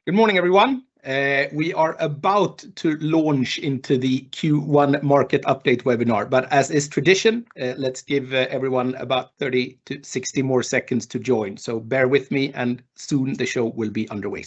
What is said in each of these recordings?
Good morning, everyone. We are about to launch into the Q1 market update webinar, but as is tradition, let's give everyone about 30 to 60 more seconds to join. So bear with me, and soon the show will be underway.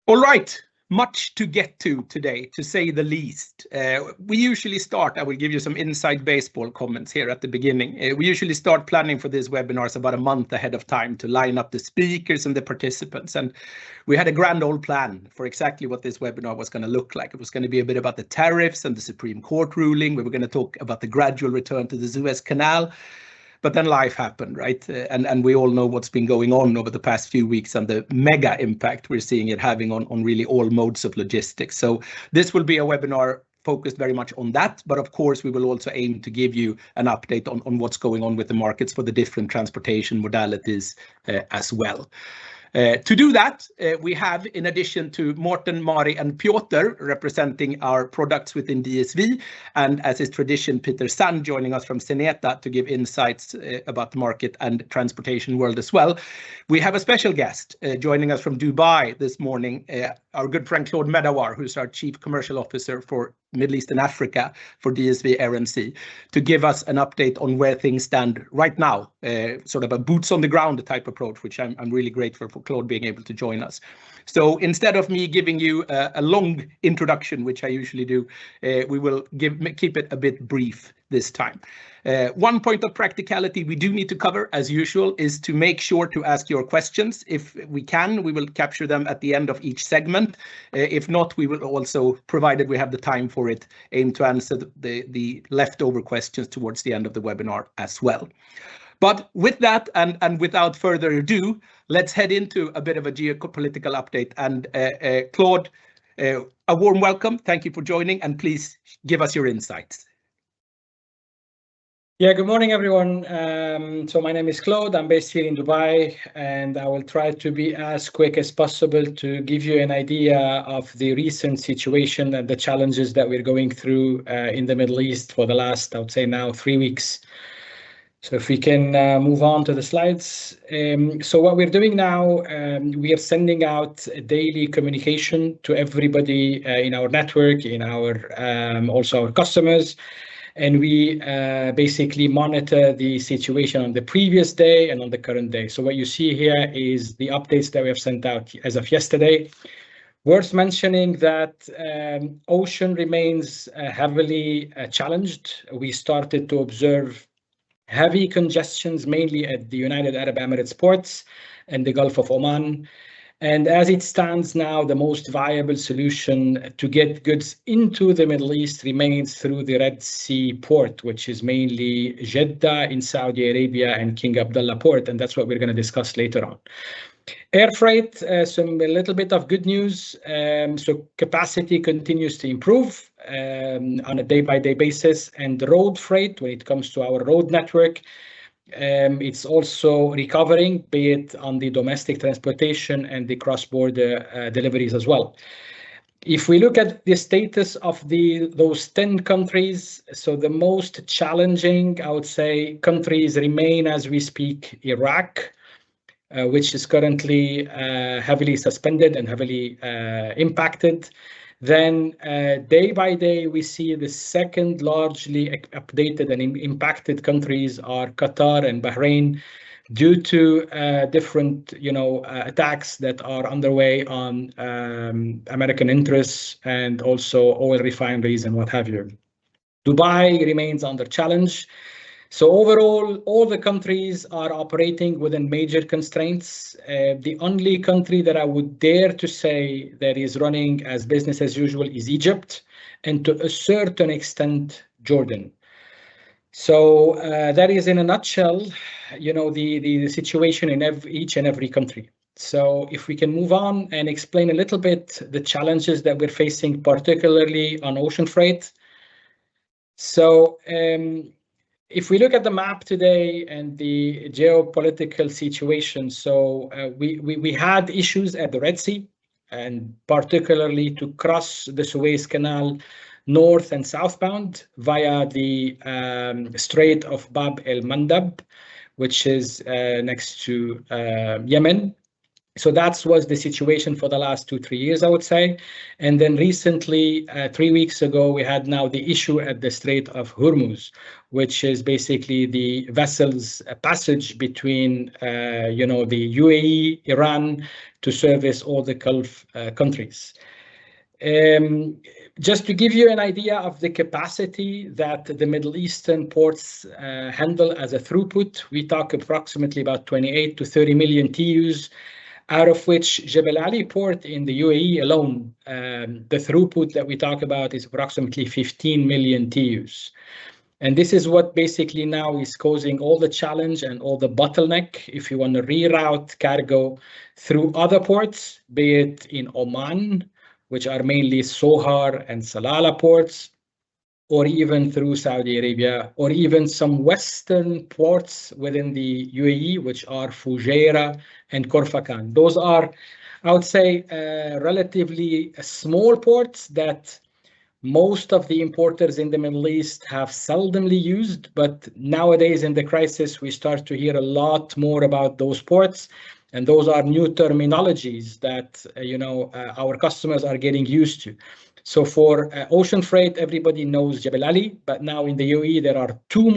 All right, much to get to today, to say the least. We usually start, I will give you some inside baseball comments here at the beginning. We usually start planning for these webinars about a month ahead of time to line up the speakers and the participants. And we had a grand old plan for exactly what this webinar was going to look like. It was going to be a bit about the tariffs and the Supreme Court ruling. We were going to talk about the gradual return to the Suez Canal. But then life happened, right? And we all know what's been going on over the past few weeks and the mega impact we're seeing it having on really all modes of logistics. So this will be a webinar focused very much on that. But of course, we will also aim to give you an update on what's going on with the markets for the different transportation modalities as well. To do that, we have, in addition to Morten, Mari, and Piotr representing our products within DSV, and as is tradition, Peter Sand joining us from Xeneta to give insights about the market and transportation world as well. We have a special guest joining us from Dubai this morning, our good friend Claude Medawar, who's our Chief Commercial Officer for Middle East and Africa for DSV RMC, to give us an update on where things stand right now, sort of a boots on the ground type approach, which I'm really grateful for Claude being able to join us. So instead of me giving you a long introduction, which I usually do, we will keep it a bit brief this time. One point of practicality we do need to cover, as usual, is to make sure to ask your questions. If we can, we will capture them at the end of each segment. If not, we will also, provided we have the time for it, aim to answer the leftover questions towards the end of the webinar as well. But with that, and without further ado, let's head into a bit of a geopolitical update. And Claude, a warm welcome. Thank you for joining, and please give us your insights. Yeah, good morning, everyone. So my name is Claude. I'm based here in Dubai, and I will try to be as quick as possible to give you an idea of the recent situation and the challenges that we're going through in the Middle East for the last, I would say now, 3 weeks. So if we can move on to the slides. So what we're doing now, we are sending out daily communication to everybody in our network, in our also our customers. And we basically monitor the situation on the previous day and on the current day. So what you see here is the updates that we have sent out as of yesterday. Worth mentioning that ocean remains heavily challenged. We started to observe heavy congestions, mainly at the United Arab Emirates ports and the Gulf of Oman. And as it stands now, the most viable solution to get goods into the Middle East remains through the Red Sea port, which is mainly Jeddah in Saudi Arabia and King Abdullah port. And that's what we're going to discuss later on. Air freight, a little bit of good news. So capacity continues to improve on a day-by-day basis. And road freight, when it comes to our road network, it's also recovering, be it on the domestic transportation and the cross-border deliveries as well. If we look at the status of those 10 countries, so the most challenging, I would say, countries remain as we speak, Iraq, which is currently heavily suspended and heavily impacted. Then day by day, we see the second largely updated and impacted countries are Qatar and Bahrain, due to different, attacks that are underway on American interests and also oil refineries and what have you. Dubai remains under challenge. So overall, all the countries are operating within major constraints. The only country that I would dare to say that is running as business as usual is Egypt, and to a certain extent, Jordan. So that is in a nutshell, the situation in each and every country. So if we can move on and explain a little bit the challenges that we're facing, particularly on ocean freight. So if we look at the map today and the geopolitical situation, so we had issues at the Red Sea, and particularly to cross the Suez Canal north and southbound via the Strait of Bab el-Mandab, which is next to Yemen. So that was the situation for the last 2-3 years, I would say. And then recently, 3 weeks ago, we had now the issue at the Strait of Hormuz, which is basically the vessels passage between, the UAE, Iran, to service all the Gulf countries. Just to give you an idea of the capacity that the Middle Eastern ports handle as a throughput, we talk approximately about 28 to 30 million TEUs, out of which Jebel Ali port in the UAE alone, the throughput that we talk about is approximately 15 million TEUs. And this is what basically now is causing all the challenge and all the bottleneck if you want to reroute cargo through other ports, be it in Oman, which are mainly Sohar and Salalah ports, or even through Saudi Arabia, or even some Western ports within the UAE, which are Fujairah and Korfakan. Those are, I would say, relatively small ports that most of the importers in the Middle East have seldomly used, but nowadays in the crisis, we start to hear a lot more about those ports. And those are new terminologies that, our customers are getting used to. So for ocean freight, everybody knows Jebel Ali, but now in the UAE, there are two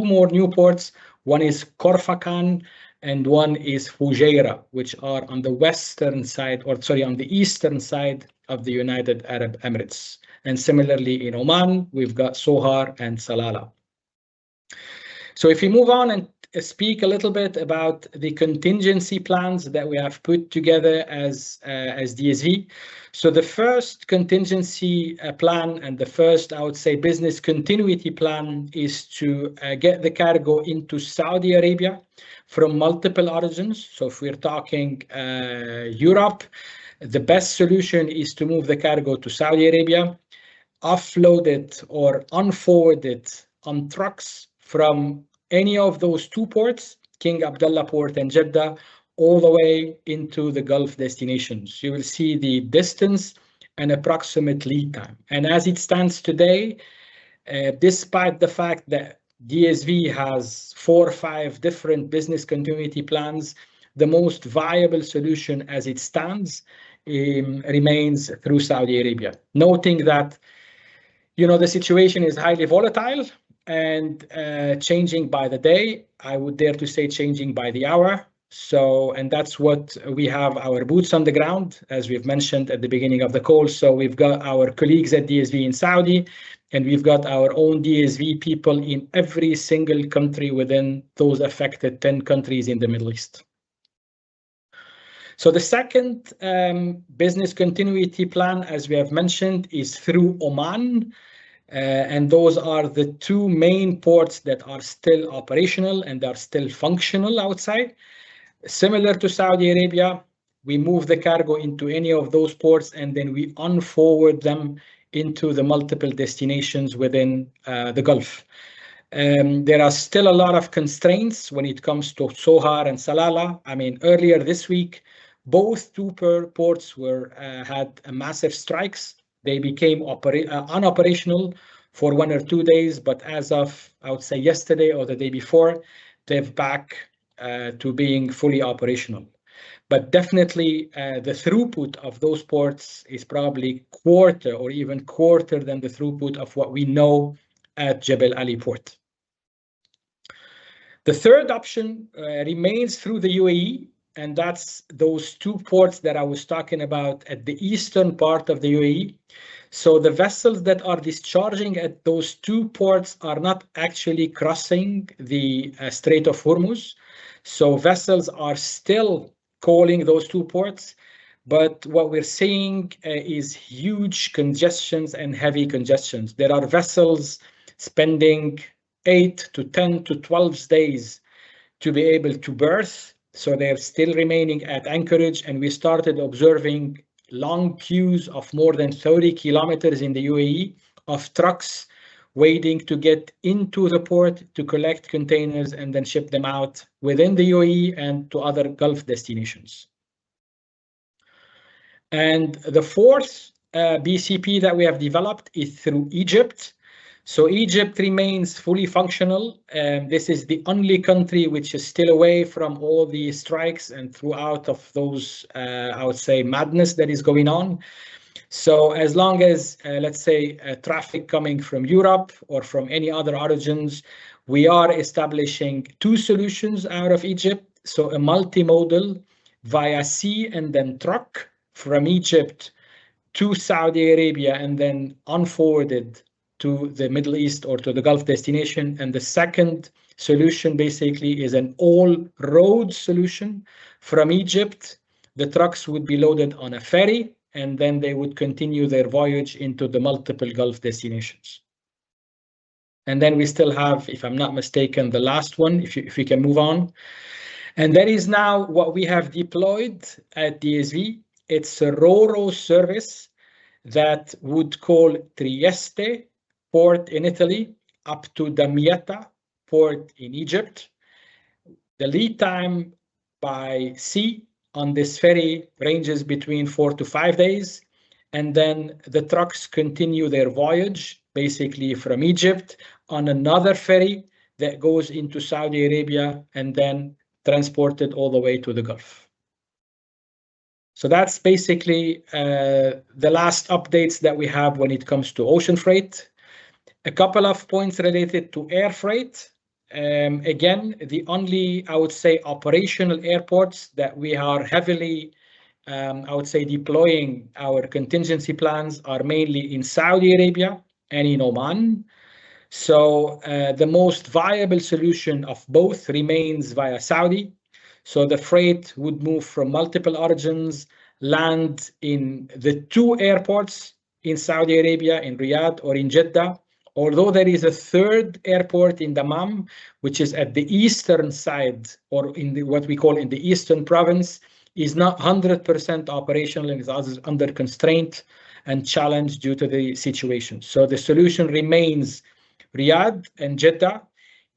more new ports. One is Korfakan and one is Fujairah, which are on the western side, on the eastern side of the United Arab Emirates. And similarly in Oman, we've got Sohar and Salalah. So if we move on and speak a little bit about the contingency plans that we have put together as DSV. So the first contingency plan and the first, I would say, business continuity plan is to get the cargo into Saudi Arabia from multiple origins. So if we're talking Europe, the best solution is to move the cargo to Saudi Arabia, offload it or unforward it on trucks from any of those two ports, King Abdullah Port and Jeddah, all the way into the Gulf destinations. You will see the distance and approximate lead time. And as it stands today, despite the fact that DSV has 4 or 5 different business continuity plans, the most viable solution as it stands remains through Saudi Arabia. Noting that, the situation is highly volatile and changing by the day. I would dare to say changing by the hour. So, and that's what we have our boots on the ground, as we've mentioned at the beginning of the call. So we've got our colleagues at DSV in Saudi, and we've got our own DSV people in every single country within those affected 10 countries in the Middle East. So the second business continuity plan, as we have mentioned, is through Oman. And those are the 2 main ports that are still operational and are still functional outside. Similar to Saudi Arabia, we move the cargo into any of those ports and then we unforward them into the multiple destinations within the Gulf. There are still a lot of constraints when it comes to Sohar and Salalah. I mean, earlier this week, both 2 ports had massive strikes. They became unoperational for 1 or 2 days, but as of, I would say, yesterday or the day before, they're back to being fully operational. But definitely the throughput of those ports is probably quarter or even quarter than the throughput of what we know at Jebel Ali port. The third option remains through the UAE, and that's those 2 ports that I was talking about at the eastern part of the UAE. So the vessels that are discharging at those 2 ports are not actually crossing the Strait of Hormuz. So vessels are still calling those 2 ports, but what we're seeing is huge congestions and heavy congestions. There are vessels spending 8 to 10 to 12 days to be able to berth. So they're still remaining at anchorage, and we started observing long queues of more than 30 kilometers in the UAE of trucks waiting to get into the port to collect containers and then ship them out within the UAE and to other Gulf destinations. And the fourth BCP that we have developed is through Egypt. So Egypt remains fully functional. This is the only country which is still away from all the strikes and throughout of those, I would say, madness that is going on. So as long as, let's say, traffic coming from Europe or from any other origins, we are establishing two solutions out of Egypt. So a multimodal via sea and then truck from Egypt to Saudi Arabia and then unforwarded to the Middle East or to the Gulf destination. And the second solution basically is an all-road solution from Egypt. The trucks would be loaded on a ferry, and then they would continue their voyage into the multiple Gulf destinations. And then we still have, if I'm not mistaken, the last one, if we can move on. And that is now what we have deployed at DSV. It's a Ro-Ro service that would call Trieste port in Italy up to Damietta port in Egypt. The lead time by sea on this ferry ranges between 4 to 5 days. And then the trucks continue their voyage basically from Egypt on another ferry that goes into Saudi Arabia and then transported all the way to the Gulf. So that's basically the last updates that we have when it comes to ocean freight. A couple of points related to air freight. Again, the only, I would say, operational airports that we are heavily, I would say, deploying our contingency plans are mainly in Saudi Arabia and in Oman. So the most viable solution of both remains via Saudi. So the freight would move from multiple origins, land in the two airports in Saudi Arabia, in Riyadh or in Jeddah. Although there is a third airport in Dammam, which is at the eastern side, or in what we call in the eastern province, is not 100% operational and is under constraint and challenge due to the situation. So the solution remains Riyadh and Jeddah,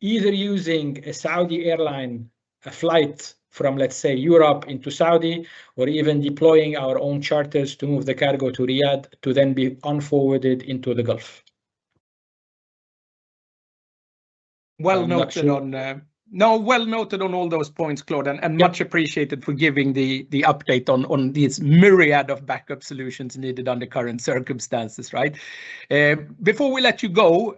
either using a Saudi airline, a flight from, let's say, Europe into Saudi, or even deploying our own charters to move the cargo to Riyadh to then be unforwarded into the Gulf. Well noted on well noted on all those points, Claude, and much appreciated for giving the update on these myriad of backup solutions needed under current circumstances, right? Before we let you go,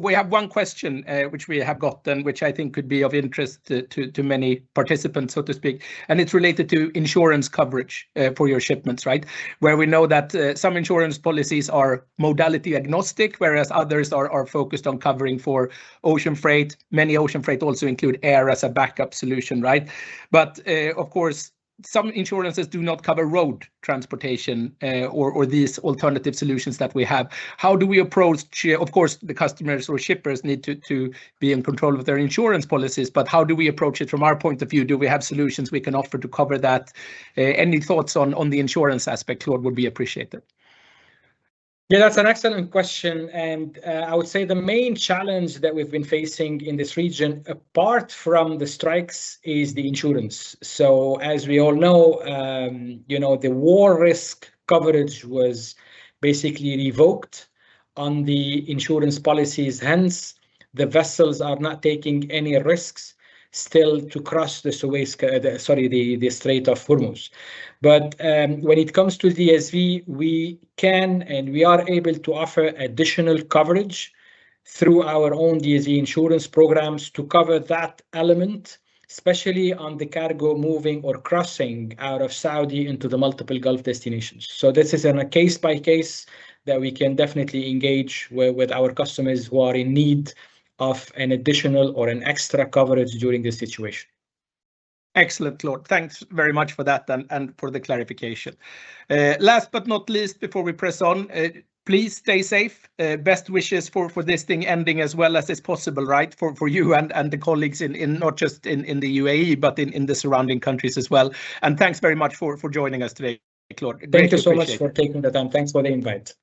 we have one question which we have gotten, which I think could be of interest to many participants, so to speak, and it's related to insurance coverage for your shipments, right? Where we know that some insurance policies are modality agnostic, whereas others are focused on covering for ocean freight. Many ocean freight also include air as a backup solution, right? But of course, some insurances do not cover road transportation or these alternative solutions that we have. How do we approach, of course, the customers or shippers need to be in control of their insurance policies, but how do we approach it from our point of view? Do we have solutions we can offer to cover that? Any thoughts on the insurance aspect, Claude, would be appreciated. Yeah, that's an excellent question. And I would say the main challenge that we've been facing in this region, apart from the strikes, is the insurance. So as we all know, the war risk coverage was basically revoked on the insurance policies. Hence, the vessels are not taking any risks still to cross the the Strait of Hormuz. But when it comes to DSV, we can and we are able to offer additional coverage through our own DSV insurance programs to cover that element, especially on the cargo moving or crossing out of Saudi into the multiple Gulf destinations. So this is on a case by case that we can definitely engage with our customers who are in need of an additional or an extra coverage during this situation. Excellent, Claude. Thanks very much for that and for the clarification. Last but not least, before we press on, Please stay safe. Best wishes for this thing ending as well as is possible, right? For you and the colleagues in not just in the UAE, but in the surrounding countries as well. And thanks very much for joining us today, Claude. Thank you so much for taking the time. Thanks for the invite.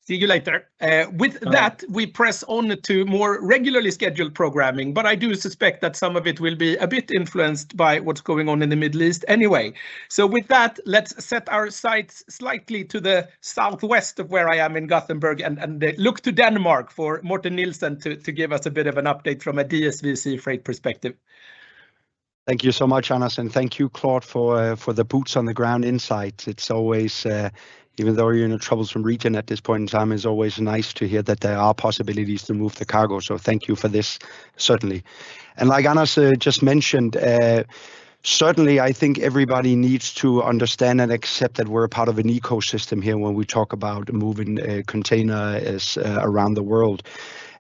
See you later. With that, we press on to more regularly scheduled programming, but I do suspect that some of it will be a bit influenced by what's going on in the Middle East anyway. So with that, let's set our sights slightly to the southwest of where I am in Gothenburg and look to Denmark for Morten Nielsen to give us a bit of an update from a DSV sea freight perspective. Thank you so much, Anders, and thank you, Claude, for the boots on the ground insights. It's always, even though you're in a troublesome region at this point in time, it's always nice to hear that there are possibilities to move the cargo. So thank you for this, certainly. And like Anders just mentioned, certainly I think everybody needs to understand and accept that we're a part of an ecosystem here when we talk about moving containers around the world.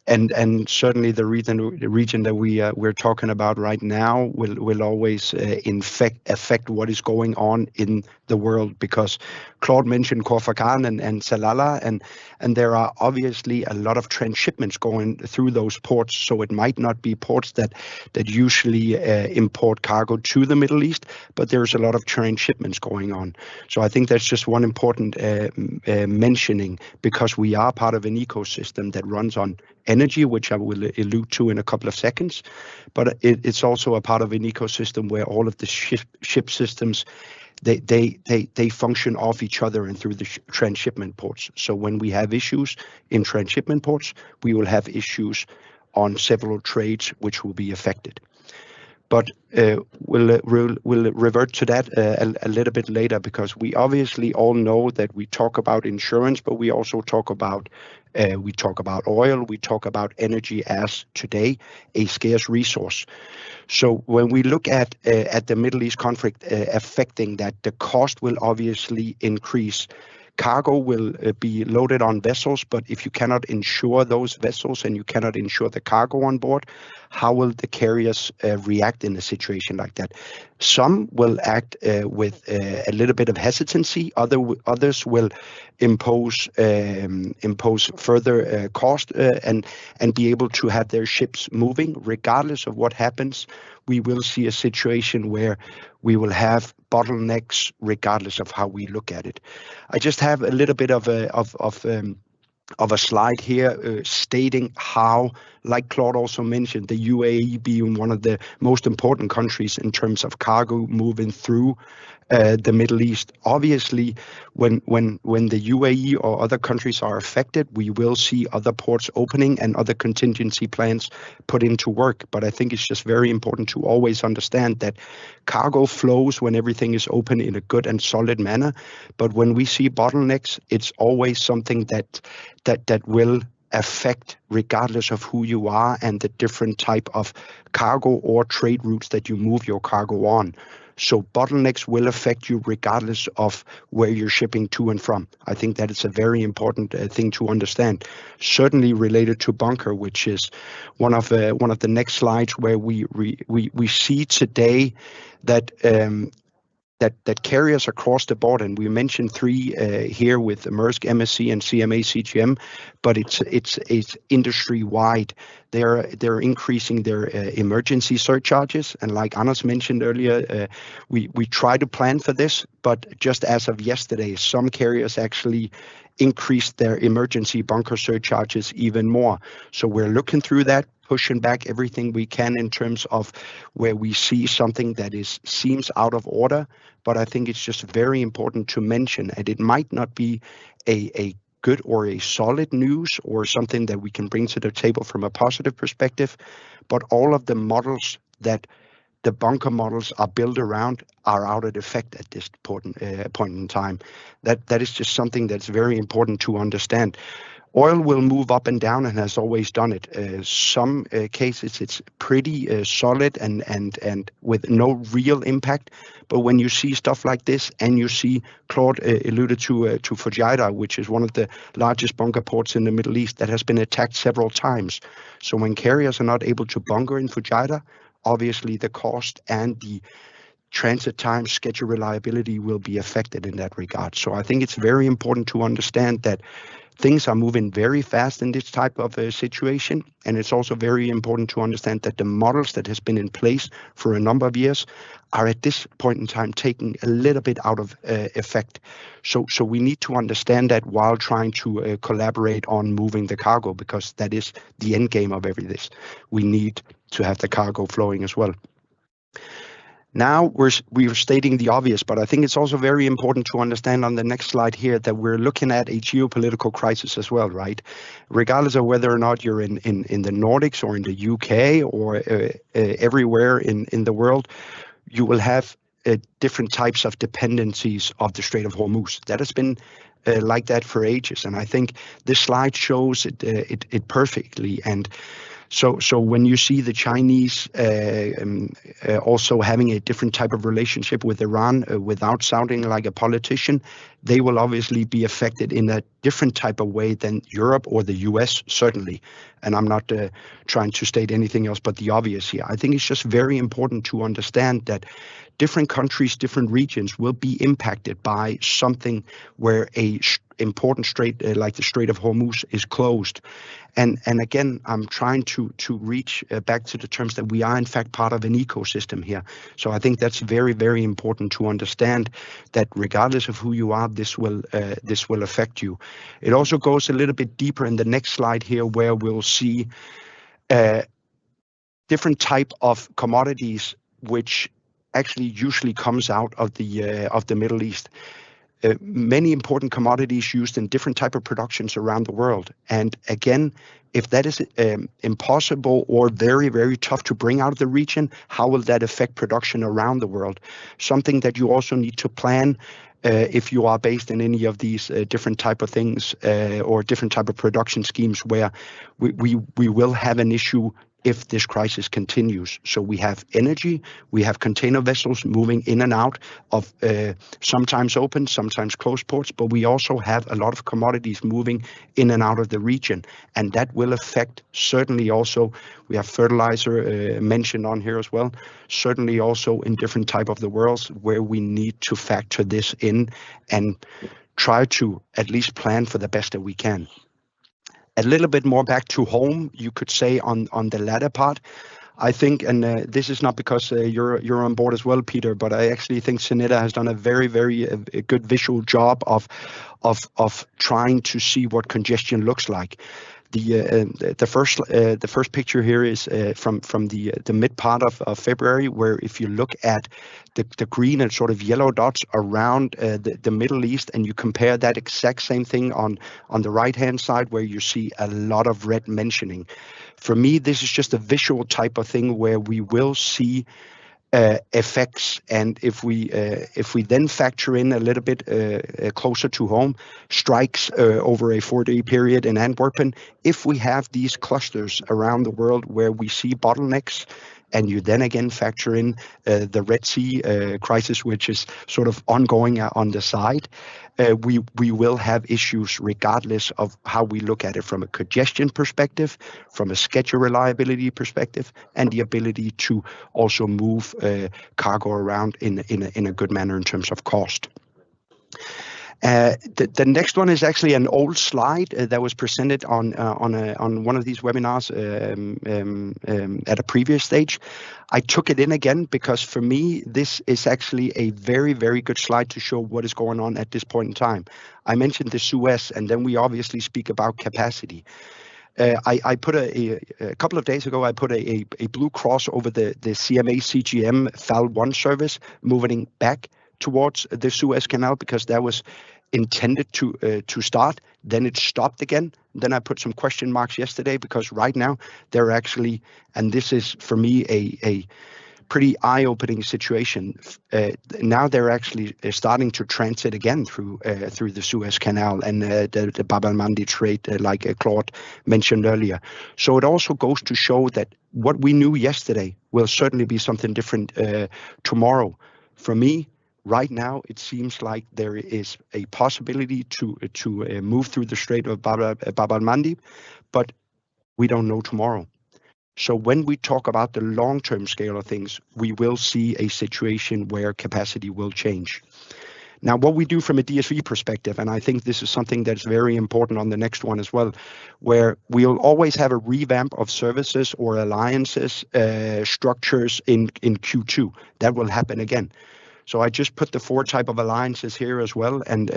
And certainly the region that we're talking about right now will always affect what is going on in the world, because Claude mentioned Khor-Fakkan and Salalah, and there are obviously a lot of transshipments going through those ports. So it might not be ports that usually import cargo to the Middle East, but there's a lot of transshipments going on. So I think that's just one important mentioning, because we are part of an ecosystem that runs on energy, which I will allude to in a couple of seconds, but it's also a part of an ecosystem where all of the ship systems, they function off each other and through the transshipment ports. So when we have issues in transshipment ports, we will have issues on several trades which will be affected. But we'll revert to that a little bit later, because we obviously all know that we talk about insurance, but we also talk about oil, we talk about energy as today a scarce resource. So when we look at the Middle East conflict affecting that, the cost will obviously increase. Cargo will be loaded on vessels, but if you cannot insure those vessels and you cannot insure the cargo on board, how will the carriers react in a situation like that? Some will act with a little bit of hesitancy. Others will impose further cost and be able to have their ships moving. Regardless of what happens, we will see a situation where we will have bottlenecks regardless of how we look at it. I just have a little bit of a slide here stating how, like Claude also mentioned, the UAE being one of the most important countries in terms of cargo moving through the Middle East. Obviously, when the UAE or other countries are affected, we will see other ports opening and other contingency plans put into work. But I think it's just very important to always understand that cargo flows when everything is open in a good and solid manner. But when we see bottlenecks, it's always something that will affect regardless of who you are and the different type of cargo or trade routes that you move your cargo on. So bottlenecks will affect you regardless of where you're shipping to and from. I think that is a very important thing to understand. Certainly related to bunker, which is one of the next slides, where we see today that that carriers across the board, and we mentioned three here with Maersk, MSC, and CMA CGM, but it's industry wide. They're increasing their emergency surcharges, and like Anders mentioned earlier, we try to plan for this, but just as of yesterday, some carriers actually increased their emergency bunker surcharges even more. So we're looking through that, pushing back everything we can in terms of where we see something that seems out of order. But I think it's just very important to mention, and it might not be a good or a solid news or something that we can bring to the table from a positive perspective, but all of the models that the bunker models are built around are out of effect at this point in time. That is just something that's very important to understand. Oil will move up and down and has always done it. Some cases it's pretty solid and with no real impact. But when you see stuff like this, and you see Claude alluded to Fujairah, which is one of the largest bunker ports in the Middle East, that has been attacked several times. So when carriers are not able to bunker in Fujairah, obviously the cost and the transit time, schedule reliability will be affected in that regard. So I think it's very important to understand that Things are moving very fast in this type of situation, and it's also very important to understand that the models that has been in place for a number of years are at this point in time taking a little bit out of effect. So we need to understand that while trying to collaborate on moving the cargo, because that is the end game of this. We need to have the cargo flowing as well. Now we're stating the obvious, but I think it's also very important to understand on the next slide here that we're looking at a geopolitical crisis as well, right? Regardless of whether or not you're in the Nordics or in the UK or everywhere in the world, you will have different types of dependencies of the Strait of Hormuz. That has been like that for ages, and I think this slide shows it perfectly. And so when you see the Chinese also having a different type of relationship with Iran without sounding like a politician, they will obviously be affected in a different type of way than Europe or the US, certainly. And I'm not trying to state anything else but the obvious here. I think it's just very important to understand that different countries, different regions will be impacted by something where a important strait like the Strait of Hormuz is closed. And again, I'm trying to reach back to the terms that we are in fact part of an ecosystem here. So I think that's very, very important to understand that regardless of who you are, this will affect you. It also goes a little bit deeper in the next slide here, where we'll see different type of commodities which actually usually comes out of the Middle East. Many important commodities used in different type of productions around the world. And again, if that is impossible or very, very tough to bring out of the region, how will that affect production around the world? Something that you also need to plan if you are based in any of these different type of things or different type of production schemes where we will have an issue if this crisis continues. So we have energy, we have container vessels moving in and out of sometimes open, sometimes closed ports, but we also have a lot of commodities moving in and out of the region. And that will affect certainly also, we have fertilizer mentioned on here as well, certainly also in different type of the worlds where we need to factor this in and try to at least plan for the best that we can. A little bit more back to home, you could say, on the latter part. I think, and this is not because you're on board as well, Peter, but I actually think Xeneta has done a very, very good visual job of trying to see what congestion looks like. The first picture here is from the mid part of February, where if you look at the green and sort of yellow dots around the Middle East, and you compare that exact same thing on the right hand side, where you see a lot of red mentioning. For me, this is just a visual type of thing where we will see effects, and if we then factor in a little bit closer to home, strikes over a 4-day period in Antwerp, if we have these clusters around the world where we see bottlenecks, and you then again factor in the Red Sea crisis, which is sort of ongoing on the side, we will have issues regardless of how we look at it from a congestion perspective, from a schedule reliability perspective, and the ability to also move cargo around in a good manner in terms of cost. The next one is actually an old slide that was presented on one of these webinars at a previous stage. I took it in again because for me, this is actually a very, very good slide to show what is going on at this point in time. I mentioned the Suez, and then we obviously speak about capacity. I put a couple of days ago, I put a blue cross over the CMA CGM FAL1 service moving back towards the Suez Canal because that was intended to start. Then it stopped again. Then I put some question marks yesterday because right now they're actually, and this is for me a pretty eye-opening situation. Now they're actually starting to transit again through the Suez Canal and the Bab el-Mandeb Strait, like Claude mentioned earlier. So it also goes to show that what we knew yesterday will certainly be something different tomorrow. For me, right now, it seems like there is a possibility to move through the Strait of Bab el-Mandeb, but we don't know tomorrow. So when we talk about the long-term scale of things, we will see a situation where capacity will change. Now, what we do from a DSV perspective, and I think this is something that's very important on the next one as well, where we'll always have a revamp of services or alliances structures in Q2. That will happen again. So I just put the 4 type of alliances here as well, and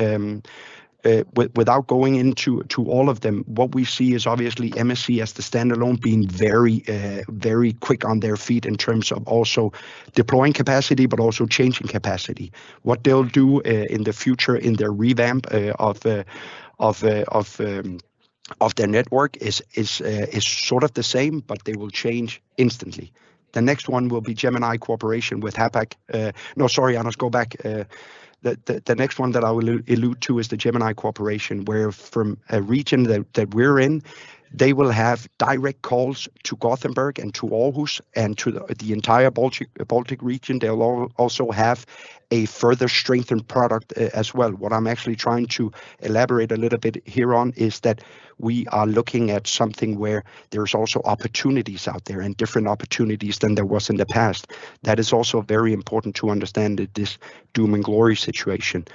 without going into all of them, what we see is obviously MSC as the standalone being very quick on their feet in terms of also deploying capacity, but also changing capacity. What they'll do in the future in their revamp of their network is sort of the same, but they will change instantly. The next one will be Gemini cooperation with Hapag. No, sorry, Anders, go back. The next one that I will allude to is the Gemini cooperation, where from a region that we're in, they will have direct calls to Gothenburg and to Aarhus and to the entire Baltic region. They'll also have a further strengthened product as well. What I'm actually trying to elaborate a little bit here on is that we are looking at something where there's also opportunities out there and different opportunities than there was in the past. That is also very important to understand this doom and glory situation.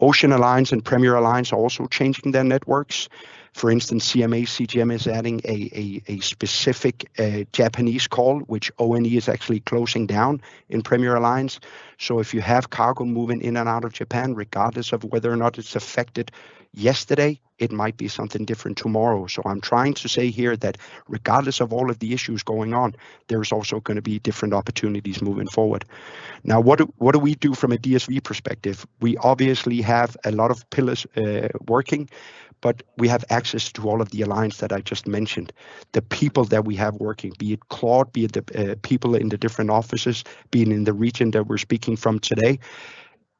Ocean Alliance and Premier Alliance are also changing their networks. For instance, CMA CGM is adding a specific Japanese call, which ONE is actually closing down in Premier Alliance. So if you have cargo moving in and out of Japan, regardless of whether or not it's affected yesterday, it might be something different tomorrow. So I'm trying to say here that regardless of all of the issues going on, there's also going to be different opportunities moving forward. Now, what do we do from a DSV perspective? We obviously have a lot of pillars working, but we have access to all of the alliance that I just mentioned. The people that we have working, be it Claude, be it the people in the different offices, being in the region that we're speaking from today,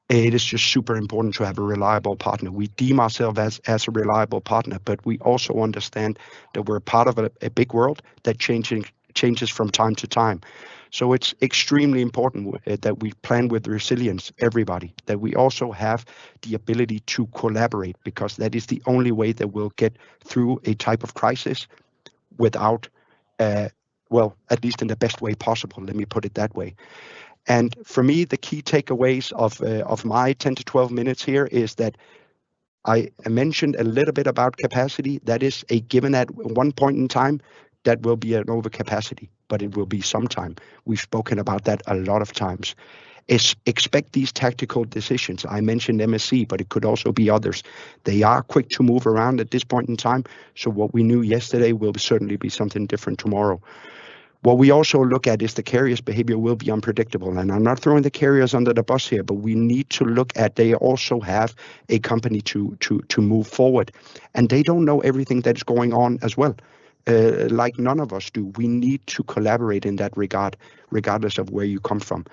it is just super important to have a reliable partner. We deem ourselves as a reliable partner, but we also understand that we're part of a big world that changes from time to time. So it's extremely important that we plan with resilience, everybody, that we also have the ability to collaborate, because that is the only way that we'll get through a type of crisis without, well, at least in the best way possible. Let me put it that way. And for me, the key takeaways of my 10 to 12 minutes here is that I mentioned a little bit about capacity. That is a given at one point in time. That will be an overcapacity, but it will be sometime. We've spoken about that a lot of times. Expect these tactical decisions. I mentioned MSC, but it could also be others. They are quick to move around at this point in time. So what we knew yesterday will certainly be something different tomorrow. What we also look at is the carrier's behavior will be unpredictable. And I'm not throwing the carriers under the bus here, but we need to look at they also have a company to move forward. And they don't know everything that is going on as well. Like none of us do. We need to collaborate in that regard, regardless of where you come from.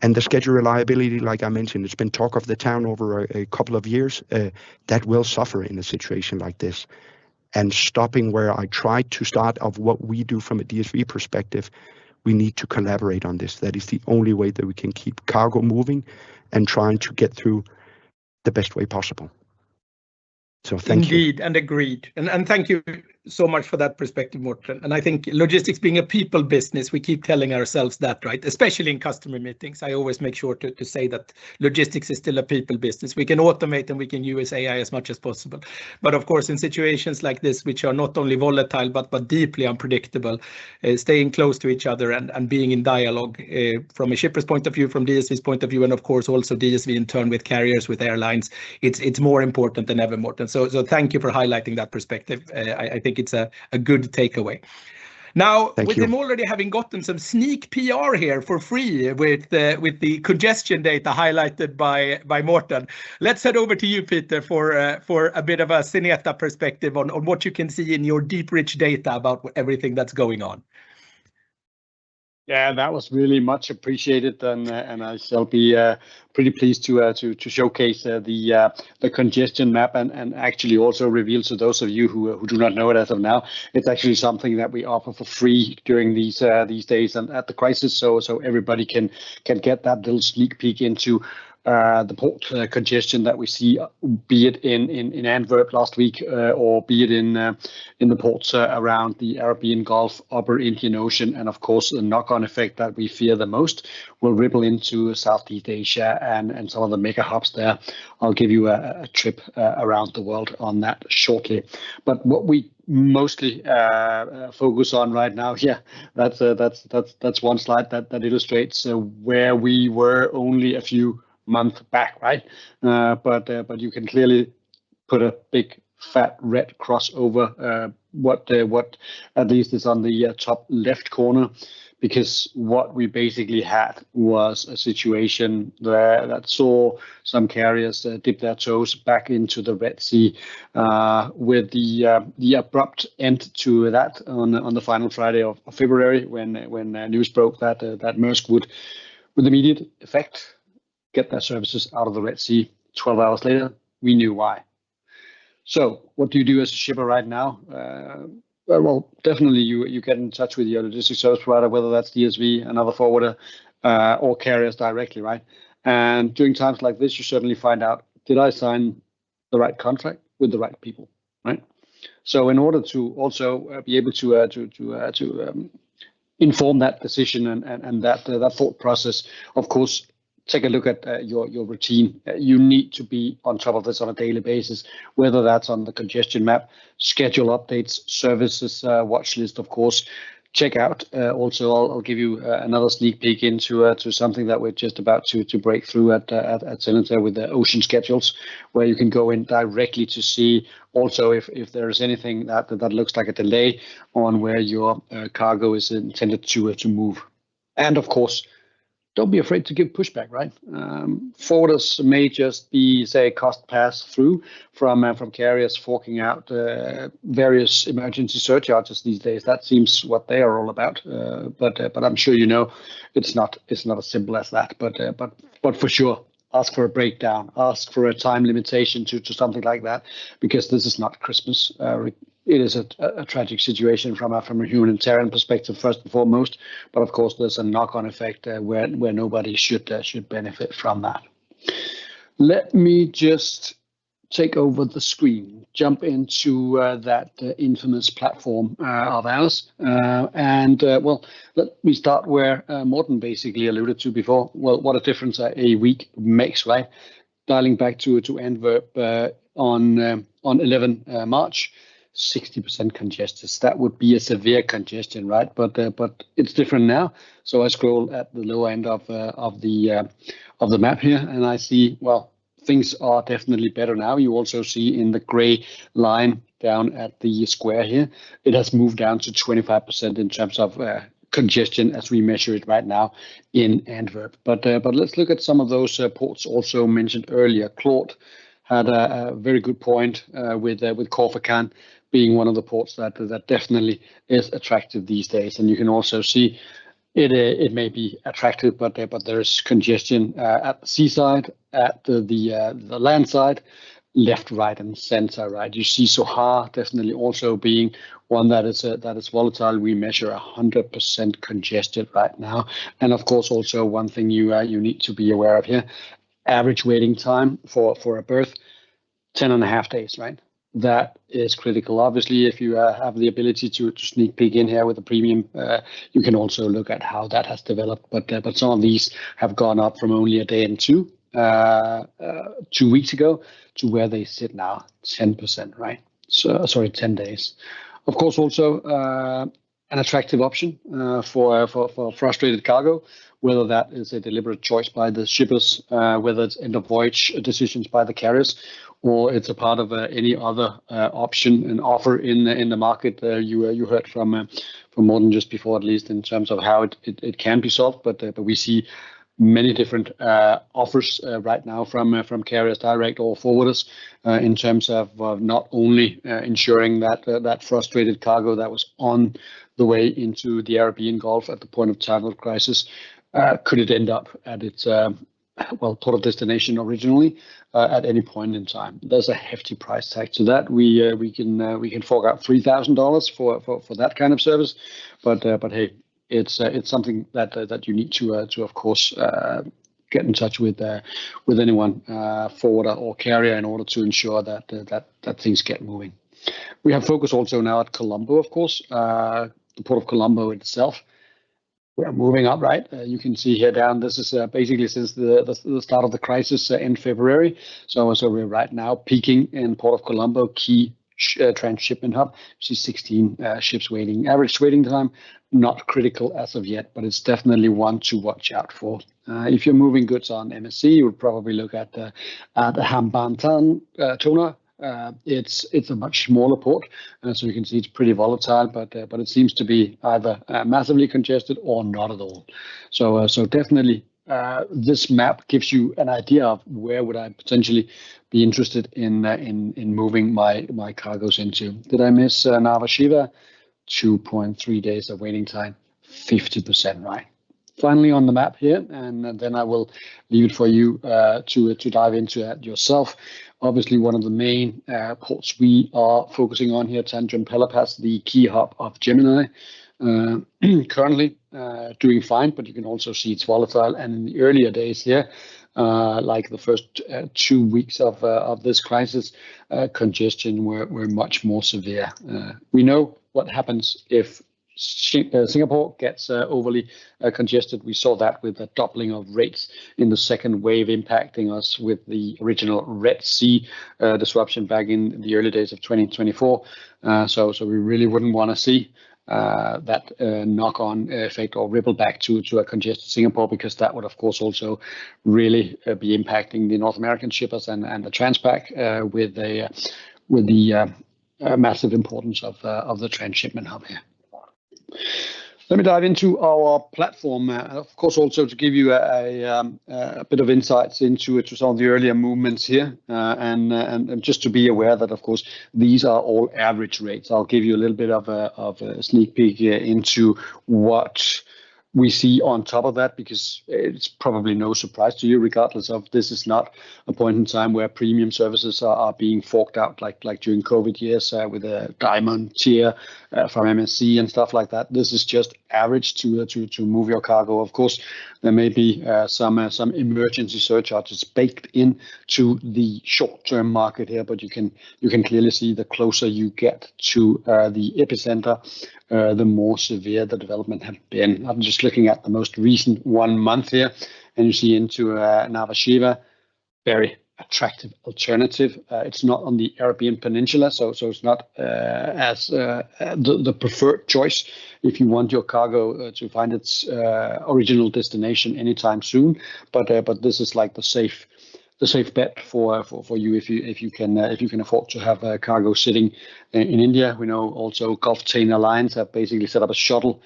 And the schedule reliability, like I mentioned, it's been talk of the town over a couple of years. That will suffer in a situation like this. And stopping where I tried to start of what we do from a DSV perspective, we need to collaborate on this. That is the only way that we can keep cargo moving and trying to get through the best way possible. So thank you. Indeed, and agreed. And thank you so much for that perspective, Morten. And I think logistics being a people business, we keep telling ourselves that, right? Especially in customer meetings. I always make sure to say that logistics is still a people business. We can automate and we can use AI as much as possible. But of course, in situations like this, which are not only volatile, but deeply unpredictable, staying close to each other and being in dialogue from a shipper's point of view, from DSV's point of view, and of course also DSV in turn with carriers, with airlines, it's more important than ever, Morten. So thank you for highlighting that perspective. I think it's a good takeaway. Now, with them already having gotten some sneak PR here for free with the congestion data highlighted by Morten, let's head over to you, Peter, for a bit of a Xeneta perspective on what you can see in your deep, rich data about everything that's going on. Yeah, that was really much appreciated, and I shall be pretty pleased to showcase the congestion map and actually also reveal to those of you who do not know it as of now, it's actually something that we offer for free during these days and at the crisis, so everybody can get that little sneak peek into the port congestion that we see, be it in Antwerp last week, or be it in the ports around the Arabian Gulf, Upper Indian Ocean, and of course the knock-on effect that we fear the most will ripple into Southeast Asia and some of the mega hubs there. I'll give you a trip around the world on that shortly. But what we mostly focus on right now, that's one slide that illustrates where we were only a few months back, right? But you can clearly put a big fat red cross over what at least is on the top left corner, because what we basically had was a situation that saw some carriers dip their toes back into the Red Sea, with the abrupt end to that on the final Friday of February, when news broke that Maersk would, with immediate effect, get their services out of the Red Sea. 12 hours later, we knew why. So what do you do as a shipper right now? Well, definitely you get in touch with your logistics service provider, whether that's DSV, another forwarder, or carriers directly, right? And during times like this, you certainly find out, did I sign the right contract with the right people, right? So in order to also be able to inform that decision and that thought process, of course, take a look at your routine. You need to be on top of this on a daily basis, whether that's on the congestion map, schedule updates, services watch list, of course. Check out. Also, I'll give you another sneak peek into something that we're just about to break through at Xeneta with the ocean schedules, where you can go in directly to see also if there is anything that looks like a delay on where your cargo is intended to move. And of course, don't be afraid to give pushback, right? Forwarders may just be, say, cost pass through from carriers forking out various emergency surcharges these days. That seems what they are all about. But I'm sure you know it's not as simple as that. But for sure, ask for a breakdown, ask for a time limitation to something like that, because this is not Christmas. It is a tragic situation from a humanitarian perspective, first and foremost. But of course, there's a knock-on effect where nobody should benefit from that. Let me just take over the screen, jump into that infamous platform of ours, and let me start where Morten basically alluded to before. Well, what a difference a week makes, right? Dialing back to Antwerp on 11 March. 60% congested. That would be a severe congestion, right? But it's different now. So I scroll at the lower end of the map here, and I see, well, things are definitely better now. You also see in the gray line down at the square here, it has moved down to 25% in terms of congestion as we measure it right now in Antwerp. But let's look at some of those ports also mentioned earlier. Claude had a very good point with Corsica being one of the ports that definitely is attractive these days. And you can also see it may be attractive, but there is congestion at the seaside, at the land side, left, right, and center, right? You see Sohar definitely also being one that is volatile. We measure 100% congested right now. And of course, also one thing you need to be aware of here, average waiting time for a berth, 10.5 days, right? That is critical. Obviously, if you have the ability to sneak peek in here with a premium, you can also look at how that has developed. But some of these have gone up from only a day and 2 weeks ago to where they sit now, 10%, right? So sorry, 10 days. Of course, also an attractive option for frustrated cargo, whether that is a deliberate choice by the shippers, whether it's end of voyage decisions by the carriers, or it's a part of any other option and offer in the market. You heard from Morten just before, at least in terms of how it can be solved, but we see many different offers right now from carriers direct or forwarders in terms of not only ensuring that frustrated cargo that was on the way into the Arabian Gulf at the point of time of crisis, could it end up at its port of destination originally at any point in time. There's a hefty price tag to that. We can fork out $3,000 for that kind of service, but hey, it's something that you need to of course get in touch with anyone, forwarder or carrier, in order to ensure that that things get moving. We have focus also now at Colombo, of course, the port of Colombo itself. We are moving up, right? You can see here down. This is basically since the start of the crisis in February. So we're right now peaking in Port of Colombo, key transshipment hub. You see 16 ships waiting. Average waiting time, not critical as of yet, but it's definitely one to watch out for. If you're moving goods on MSC, you would probably look at the Hambantota. It's a much smaller port, so you can see it's pretty volatile, but it seems to be either massively congested or not at all. So definitely this map gives you an idea of where would I potentially be interested in moving my cargoes into. Did I miss Nava Shiva? 2.3 days of waiting time, 50% right. Finally on the map here, and then I will leave it for you to dive into that yourself. Obviously, one of the main ports we are focusing on here, Tanjung Pelepas, the key hub of Gemini, currently doing fine, but you can also see it's volatile. And in the earlier days here, like the first 2 weeks of this crisis, congestion were much more severe. We know what happens if Singapore gets overly congested. We saw that with the doubling of rates in the second wave, impacting us with the original Red Sea disruption back in the early days of 2024. So we really wouldn't want to see that knock-on effect or ripple back to a congested Singapore, because that would of course also really be impacting the North American shippers and the Transpac with the massive importance of the transshipment hub here. Let me dive into our platform, of course, also to give you a bit of insights into some of the earlier movements here, and just to be aware that, of course, these are all average rates. I'll give you a little bit of a sneak peek into what we see on top of that, because it's probably no surprise to you, regardless of this is not a point in time where premium services are being forked out like during COVID years with a diamond tier from MSC and stuff like that. This is just average to move your cargo. Of course, there may be some emergency surcharges baked in to the short-term market here, but you can clearly see the closer you get to the epicenter, the more severe the development have been. I'm just looking at the most recent 1 month here, and you see into Nava Shiva, very attractive alternative. It's not on the Arabian Peninsula, so it's not as the preferred choice if you want your cargo to find its original destination anytime soon. But this is like the safe bet for you if you can afford to have a cargo sitting in India. We know also Gulf Chain Alliance have basically set up a shuttle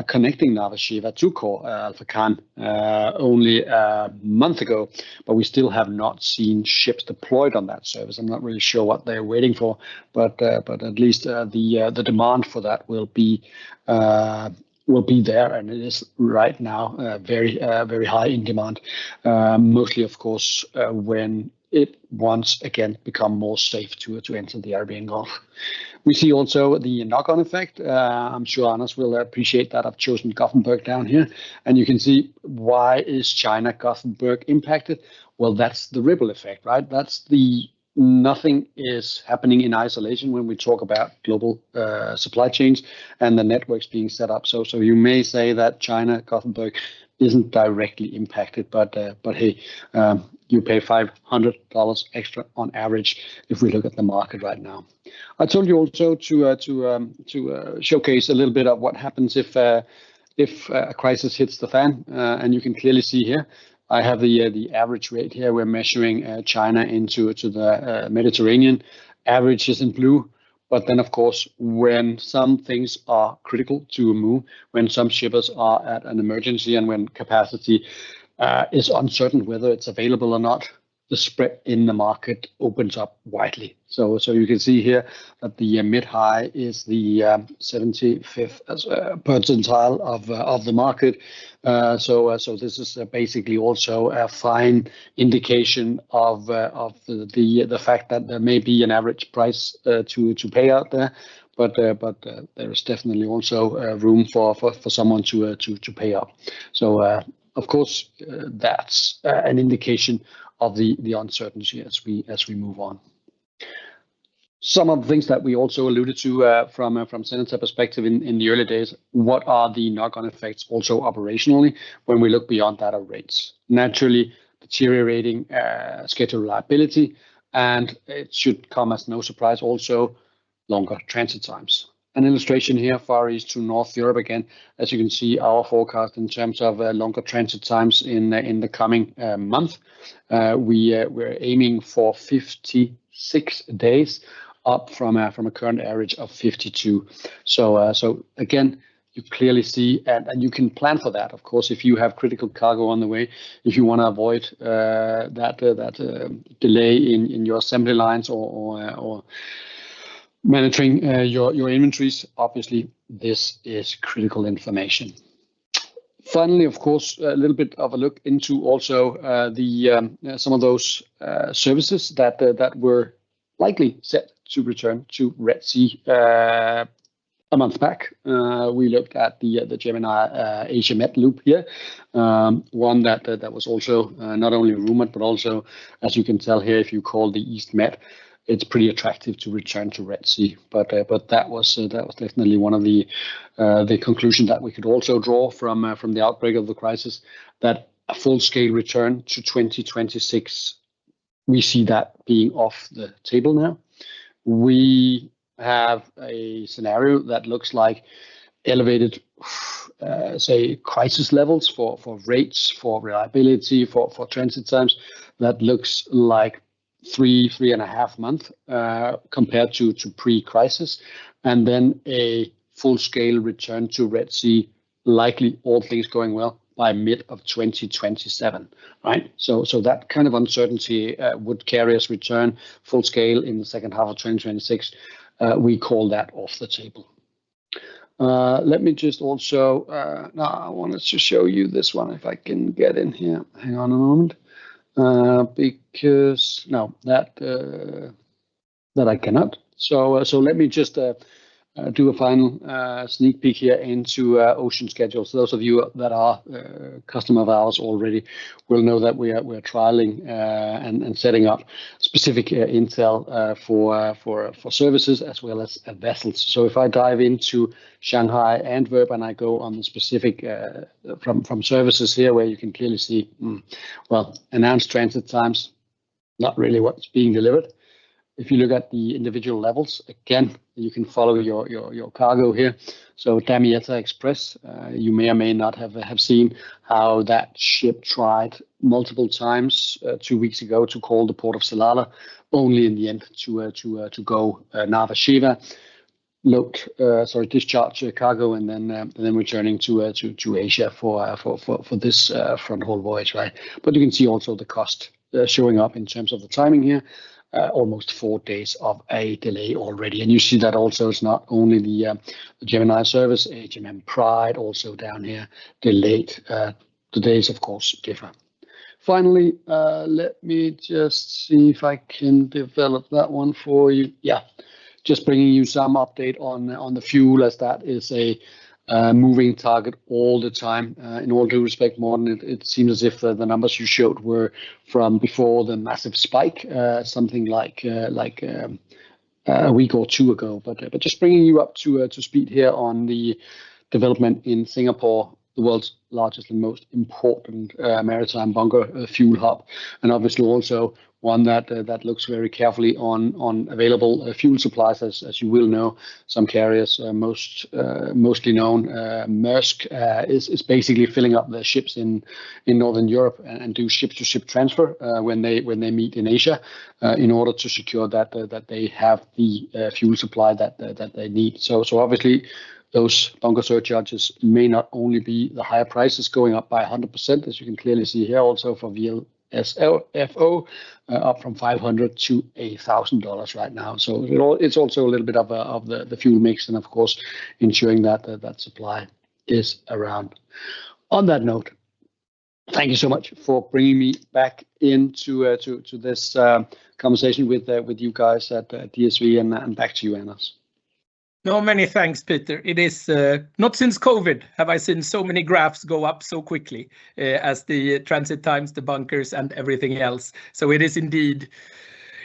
connecting Nava Shiva to Alpha Khan only a month ago, but we still have not seen ships deployed on that service. I'm not really sure what they're waiting for, but at least the demand for that will be there, and it is right now very high in demand, mostly of course when it once again become more safe to enter the Arabian Gulf. We see also the knock-on effect. I'm sure Anders will appreciate that. I've chosen Gothenburg down here, and you can see why is China Gothenburg impacted. Well, that's the ripple effect, right? That's the nothing is happening in isolation when we talk about global supply chains and the networks being set up. So you may say that China Gothenburg isn't directly impacted, but hey, you pay $500 extra on average if we look at the market right now. I told you also to showcase a little bit of what happens if a crisis hits the fan, and you can clearly see here. I have the average rate here. We're measuring China into the Mediterranean. Average is in blue. But then, of course, when some things are critical to move, when some shippers are at an emergency, and when capacity is uncertain whether it's available or not, the spread in the market opens up widely. So you can see here that the mid-high is the 75th percentile of the market. So this is basically also a fine indication of the fact that there may be an average price to pay out there, but there is definitely also room for someone to pay up. So of course, that's an indication of the uncertainty as we move on. Some of the things that we also alluded to from Xeneta perspective in the early days, what are the knock-on effects also operationally when we look beyond that of rates? Naturally, deteriorating schedule reliability, and it should come as no surprise also longer transit times. An illustration here, Far East to North Europe again, as you can see our forecast in terms of longer transit times in the coming month. We're aiming for 56 days, up from a current average of 52. So again, you clearly see, and you can plan for that. Of course, if you have critical cargo on the way, if you want to avoid that delay in your assembly lines or managing your inventories, obviously this is critical information. Finally, of course, a little bit of a look into also some of those services that were likely set to return to Red Sea a month back. We looked at the Gemini Asia Med loop here, one that was also not only rumored, but also, as you can tell here, if you call the East Med, it's pretty attractive to return to Red Sea. But that was definitely one of the conclusions that we could also draw from the outbreak of the crisis, that a full-scale return to 2026, we see that being off the table now. We have a scenario that looks like elevated, say, crisis levels for rates, for reliability, for transit times. That looks like 3.5 months compared to pre-crisis, and then a full-scale return to Red Sea, likely all things going well, by mid of 2027, right? So that kind of uncertainty would carry us return full scale in the second half of 2026. We call that off the table. Let me just also, now I wanted to show you this one, if I can get in here. Hang on a moment. Because no, that I cannot. So let me just do a final sneak peek here into ocean schedules. Those of you that are customer of ours already will know that we're trialing and setting up specific intel for services as well as vessels. So if I dive into Shanghai, Antwerp, and I go on the specific from services here, where you can clearly see, well, announced transit times, not really what's being delivered. If you look at the individual levels, again, you can follow your cargo here. So Damietta Express, you may or may not have seen how that ship tried multiple times 2 weeks ago to call the port of Salalah, only in the end to go Narva Sheva, discharge cargo, and then returning to Asia for this front haul voyage, right? But you can see also the cost showing up in terms of the timing here. Almost 4 days of a delay already. And you see that also it's not only the Gemini service, HMM Pride also down here delayed. The days, of course, differ. Finally, let me just see if I can develop that one for you. Yeah, just bringing you some update on the fuel, as that is a moving target all the time. In all due respect, Morten, it seems as if the numbers you showed were from before the massive spike, something like a week or two ago. But just bringing you up to speed here on the development in Singapore, the world's largest and most important maritime bunker fuel hub, and obviously also one that looks very carefully on available fuel supplies, as you will know. Some carriers, mostly known, Maersk, is basically filling up their ships in Northern Europe and do ship-to-ship transfer when they meet in Asia, in order to secure that they have the fuel supply that they need. So obviously, those bunker surcharges may not only be the higher prices going up by 100%, as you can clearly see here, also for VLSFO, up from $500 to $1,000 right now. So it's also a little bit of the fuel mix, and of course, ensuring that supply is around. On that note, thank you so much for bringing me back into to this conversation with you guys at DSV, and back to you, Anders. No, many thanks, Peter. It is not since COVID have I seen so many graphs go up so quickly as the transit times, the bunkers, and everything else. So it is indeed,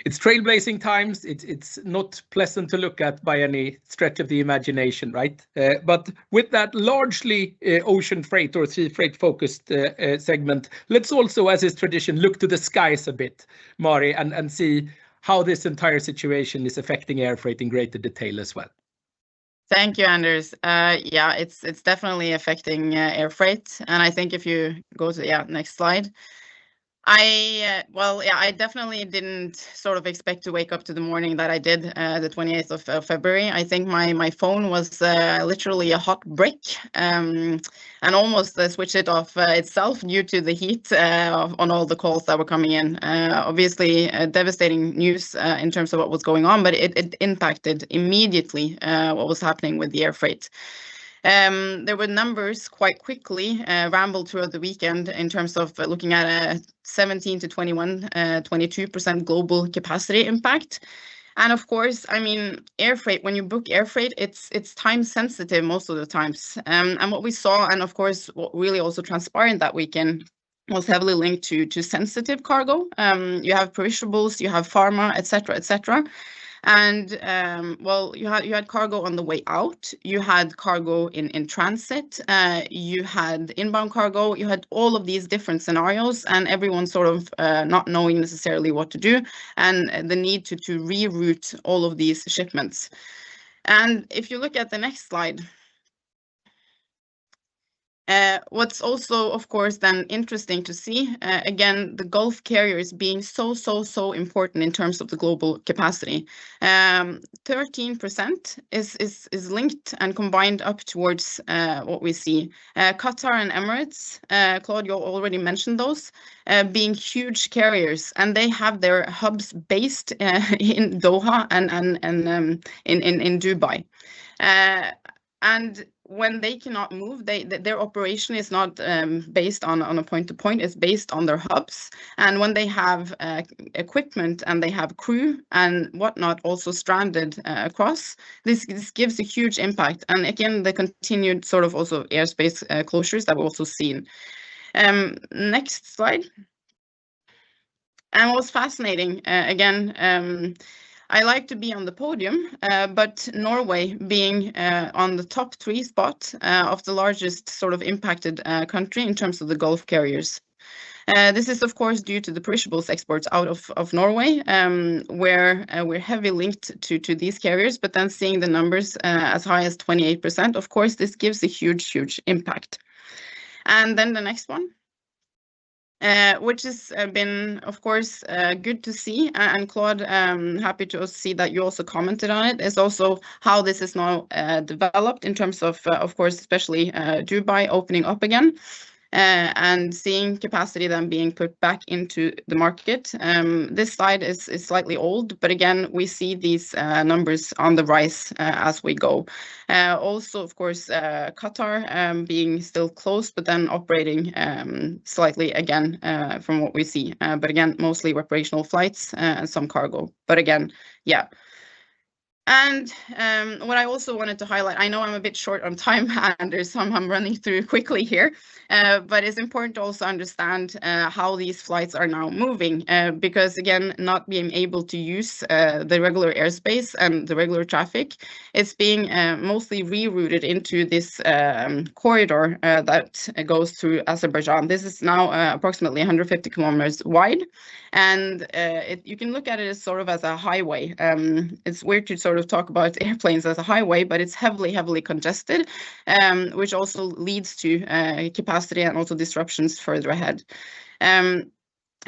it's trailblazing times. It's not pleasant to look at by any stretch of the imagination, right? But with that largely ocean freight or sea freight focused segment, let's also, as is tradition, look to the skies a bit, Mari, and see how this entire situation is affecting air freight in greater detail as well. Thank you, Anders. Yeah, it's definitely affecting air freight, and I think if you go to next slide, I definitely didn't sort of expect to wake up to the morning that I did, the 28th of February. I think my phone was literally a hot brick, and almost switched it off itself due to the heat on all the calls that were coming in. Obviously, devastating news in terms of what was going on, but it impacted immediately what was happening with the air freight. There were numbers quite quickly rambled throughout the weekend in terms of looking at a 17 to 22% global capacity impact. And of course, I mean, air freight, when you book air freight, it's time sensitive most of the times. And what we saw, and of course, what really also transpired that weekend, was heavily linked to sensitive cargo. You have perishables, you have pharma, etc., etc. And you had cargo on the way out, you had cargo in transit, you had inbound cargo, you had all of these different scenarios, and everyone sort of not knowing necessarily what to do, and the need to reroute all of these shipments. And if you look at the next slide, what's also, of course, then interesting to see, again, the Gulf carriers being so important in terms of the global capacity. 13% is linked and combined up towards what we see. Qatar and Emirates, Claude, you already mentioned those, being huge carriers, and they have their hubs based in Doha and in Dubai. And when they cannot move, their operation is not based on a point-to-point, it's based on their hubs. And when they have equipment and they have crew and whatnot also stranded across, this gives a huge impact. And again, the continued sort of also airspace closures that we've also seen. Next slide. And what's fascinating, again, I like to be on the podium, but Norway being on the top 3 spot of the largest sort of impacted country in terms of the Gulf carriers. This is, of course, due to the perishables exports out of Norway, where we're heavily linked to these carriers, but then seeing the numbers as high as 28%, of course, this gives a huge impact. And then the next one. Which has been, of course, good to see. And Claude, happy to see that you also commented on it, is also how this is now developed in terms of course, especially Dubai opening up again. And seeing capacity then being put back into the market. This slide is slightly old, but again, we see these numbers on the rise as we go. Also, of course, Qatar being still closed, but then operating slightly again from what we see. But again, mostly recreational flights and some cargo. But again, yeah. And what I also wanted to highlight, I know I'm a bit short on time, Anders, so I'm running through quickly here, but it's important to also understand how these flights are now moving, because again, not being able to use the regular airspace and the regular traffic, it's being mostly rerouted into this corridor that goes through Azerbaijan. This is now approximately 150 kilometers wide, and you can look at it as sort of as a highway. It's weird to sort of talk about airplanes as a highway, but it's heavily congested, which also leads to capacity and also disruptions further ahead. And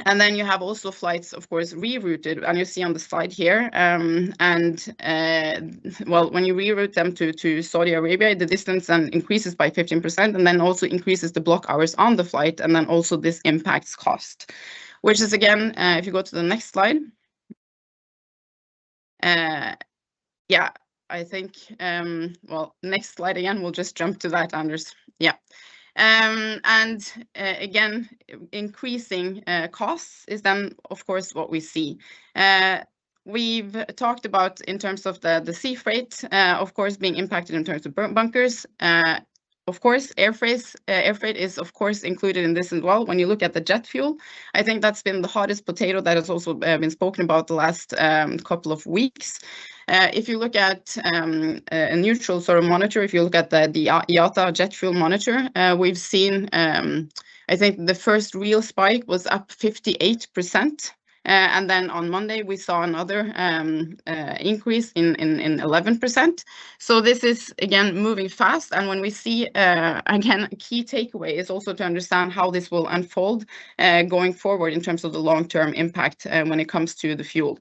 then you have also flights, of course, rerouted, and you see on the slide here. Well, when you reroute them to Saudi Arabia, the distance then increases by 15%, and then also increases the block hours on the flight, and then also this impacts cost, which is again, if you go to the next slide. Yeah, I think, well, next slide again, we'll just jump to that, Anders. Yeah. And again, increasing costs is then, of course, what we see. We've talked about in terms of the sea freight, of course, being impacted in terms of bunkers. Of course, air freight is of course included in this as well. When you look at the jet fuel, I think that's been the hottest potato that has also been spoken about the last couple of weeks. If you look at a neutral sort of monitor, if you look at the IATA jet fuel monitor, we've seen, I think the first real spike was up 58%. And then on Monday, we saw another increase in 11%. So this is, again, moving fast. And when we see, again, a key takeaway is also to understand how this will unfold going forward in terms of the long-term impact when it comes to the fuel.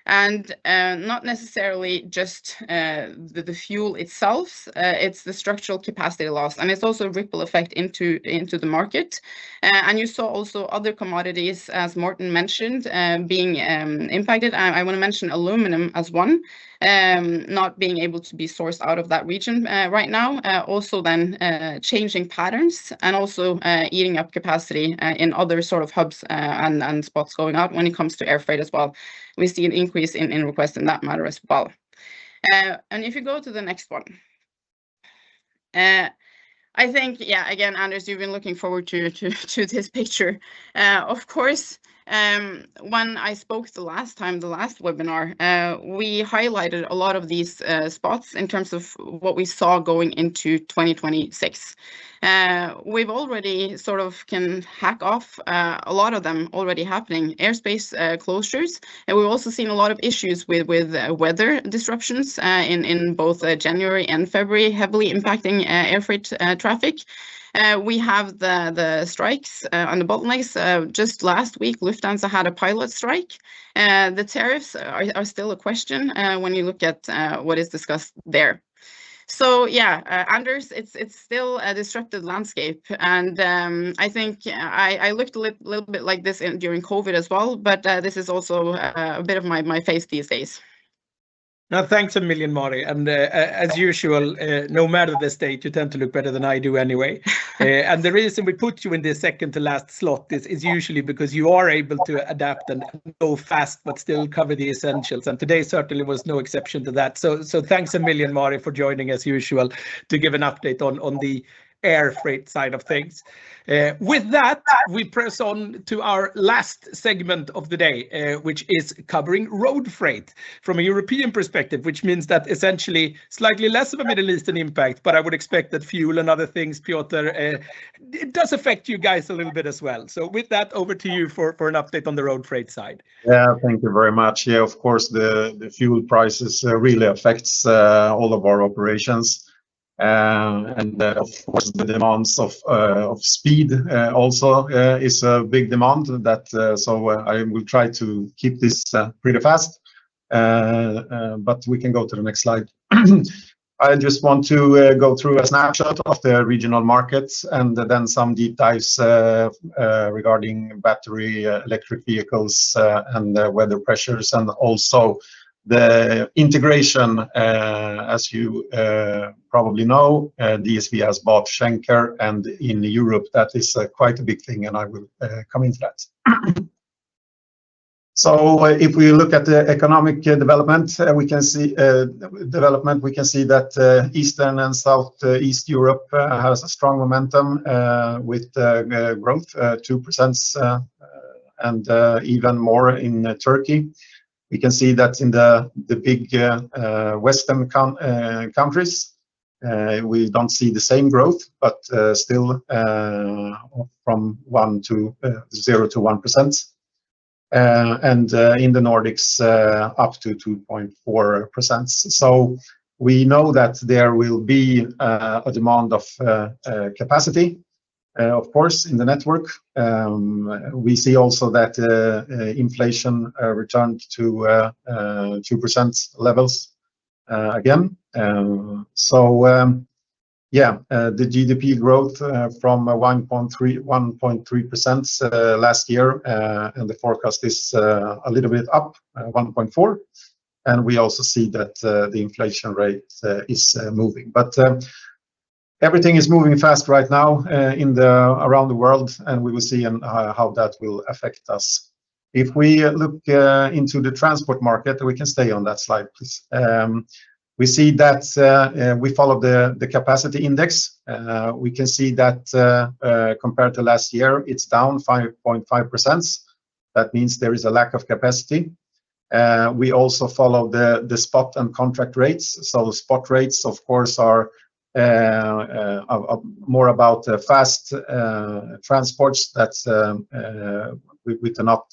And not necessarily just the fuel itself, it's the structural capacity loss, and it's also a ripple effect into the market. And you saw also other commodities, as Morten mentioned, being impacted. I want to mention aluminum as one, not being able to be sourced out of that region right now. Also then changing patterns and also eating up capacity in other sort of hubs and spots going out when it comes to air freight as well. We see an increase in requests in that matter as well. And if you go to the next one, I think, yeah, again, Anders, you've been looking forward to this picture. Of course, when I spoke the last webinar, we highlighted a lot of these spots in terms of what we saw going into 2026. We've already sort of can hack off a lot of them already happening. Airspace closures, and we've also seen a lot of issues with weather disruptions in both January and February, heavily impacting air freight traffic. We have the strikes and the bottlenecks. Just last week, Lufthansa had a pilot strike. The tariffs are still a question when you look at what is discussed there. So yeah, Anders, it's still a disrupted landscape, and I think I looked a little bit like this during COVID as well, but this is also a bit of my face these days. No, thanks a million, Mari. And as usual, no matter the state, you tend to look better than I do anyway. And the reason we put you in the second to last slot is usually because you are able to adapt and go fast, but still cover the essentials. And today certainly was no exception to that. So thanks a million, Mari, for joining as usual to give an update on the air freight side of things. With that, we press on to our last segment of the day, which is covering road freight from a European perspective, which means that essentially slightly less of a Middle Eastern impact, but I would expect that fuel and other things, Piotr, it does affect you guys a little bit as well. So with that, over to you for an update on the road freight side. Yeah, thank you very much. Yeah, of course, the fuel prices really affects all of our operations. And of course, the demands of speed also is a big demand. That so I will try to keep this pretty fast. But we can go to the next slide. I just want to go through a snapshot of the regional markets and then some deep dives regarding battery electric vehicles and weather pressures, and also the integration. As you probably know, DSV has bought Schenker, and in Europe that is quite a big thing, and I will come into that. So if we look at the economic development, we can see that Eastern and Southeast Europe has a strong momentum with growth, 2%, and even more in Turkey. We can see that in the big Western countries, we don't see the same growth, but still from 0 to 1%. And in the Nordics, up to 2.4%. So we know that there will be a demand of capacity, of course, in the network. We see also that inflation returned to 2% levels again. The GDP growth from 1.3% last year, and the forecast is a little bit up, 1.4%. And we also see that the inflation rate is moving. But everything is moving fast right now around the world, and we will see how that will affect us. If we look into the transport market, we can stay on that slide, please. We see that we follow the capacity index. We can see that compared to last year, it's down 5.5%. That means there is a lack of capacity. We also follow the spot and contract rates. So the spot rates, of course, are more about fast transports that with not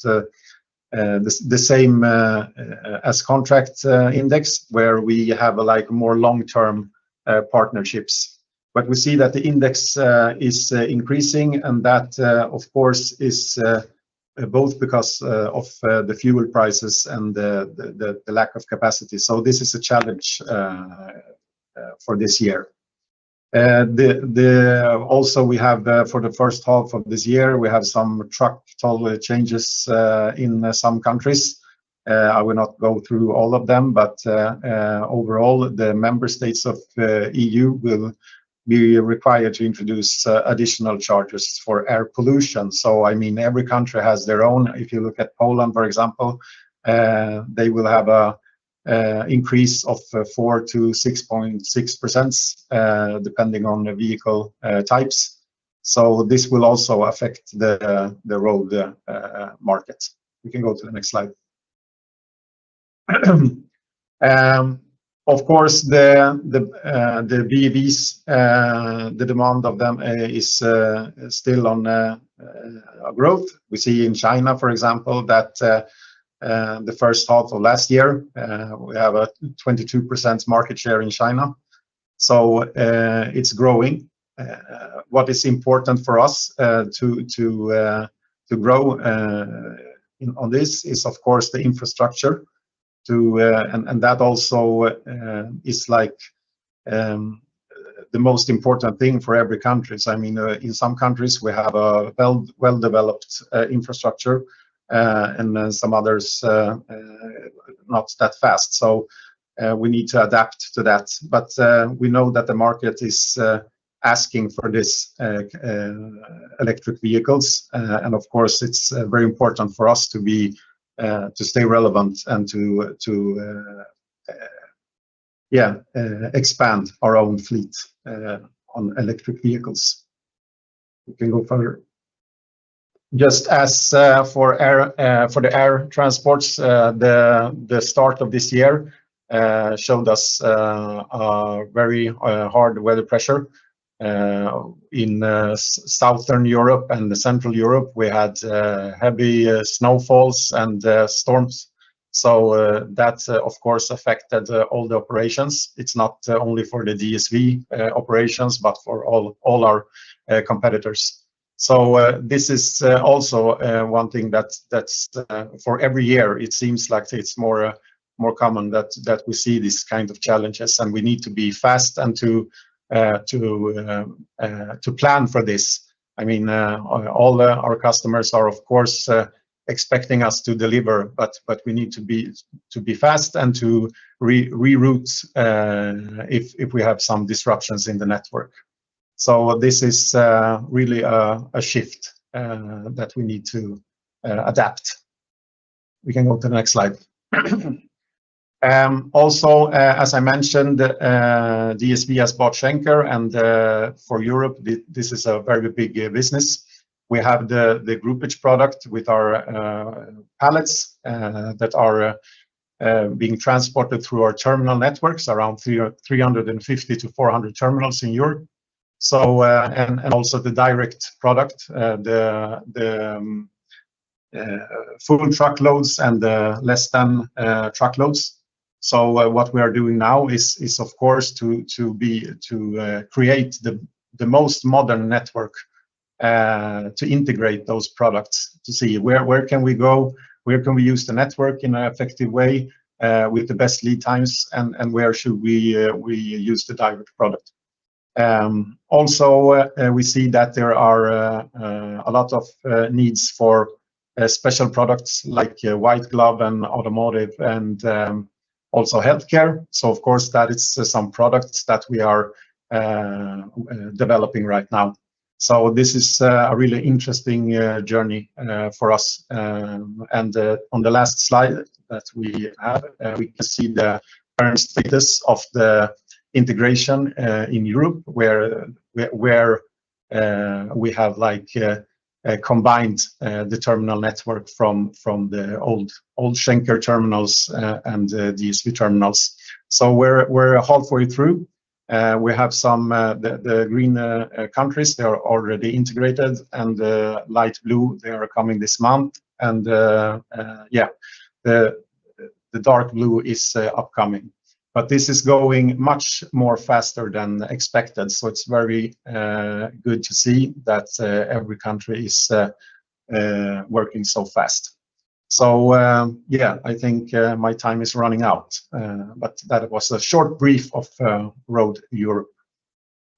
the same as contract index, where we have like more long-term partnerships. But we see that the index is increasing, and that of course is both because of the fuel prices and the lack of capacity. So this is a challenge for this year. Also we have for the first half of this year, we have some truck toll changes in some countries. I will not go through all of them, but overall the member states of EU will be required to introduce additional charges for air pollution. So I mean, every country has their own. If you look at Poland, for example, they will have a increase of 4 to 6.6%, depending on the vehicle types. So this will also affect the road market. We can go to the next slide. Of course, the BEVs, the demand of them is still on growth. We see in China, for example, that the first half of last year, we have a 22% market share in China. So it's growing. What is important for us to grow on this is, of course, the infrastructure. And that also is like the most important thing for every country. So, I mean, in some countries we have a well-developed infrastructure, and then some others not that fast. So we need to adapt to that. But we know that the market is asking for this electric vehicles, and of course it's very important for us to be to stay relevant and to expand our own fleet on electric vehicles. We can go further. Just as for the air transports, the start of this year showed us a very hard weather pressure. In Southern Europe and Central Europe, we had heavy snowfalls and storms. So that, of course, affected all the operations. It's not only for the DSV operations, but for all our competitors. So this is also one thing that's for every year. It seems like it's more common that we see this kind of challenges, and we need to be fast and to plan for this. I mean, all our customers are, of course, expecting us to deliver, but we need to be fast and to reroute if we have some disruptions in the network. So this is really a shift that we need to adapt. We can go to the next slide. Also, as I mentioned, DSV has bought Schenker, and for Europe, this is a very big business. We have the groupage product with our pallets that are being transported through our terminal networks, around 350 to 400 terminals in Europe. So, and also the direct product, the full truckloads and the less than truckloads. So what we are doing now is of course to create the most modern network to integrate those products, to see where can we go, where can we use the network in an effective way with the best lead times, and where should we use the direct product. Also, we see that there are a lot of needs for special products like white glove and automotive and also healthcare. So of course that is some products that we are developing right now. So this is a really interesting journey for us. And on the last slide that we have, we can see the current status of the integration in Europe, where we have like combined the terminal network from the old Schenker terminals and DSV terminals. So we're halfway through. We have some the green countries, they are already integrated, and the light blue, they are coming this month, and yeah, the dark blue is upcoming. But this is going much more faster than expected, so it's very good to see that every country is working so fast. So yeah, I think my time is running out, but that was a short brief of Road Europe.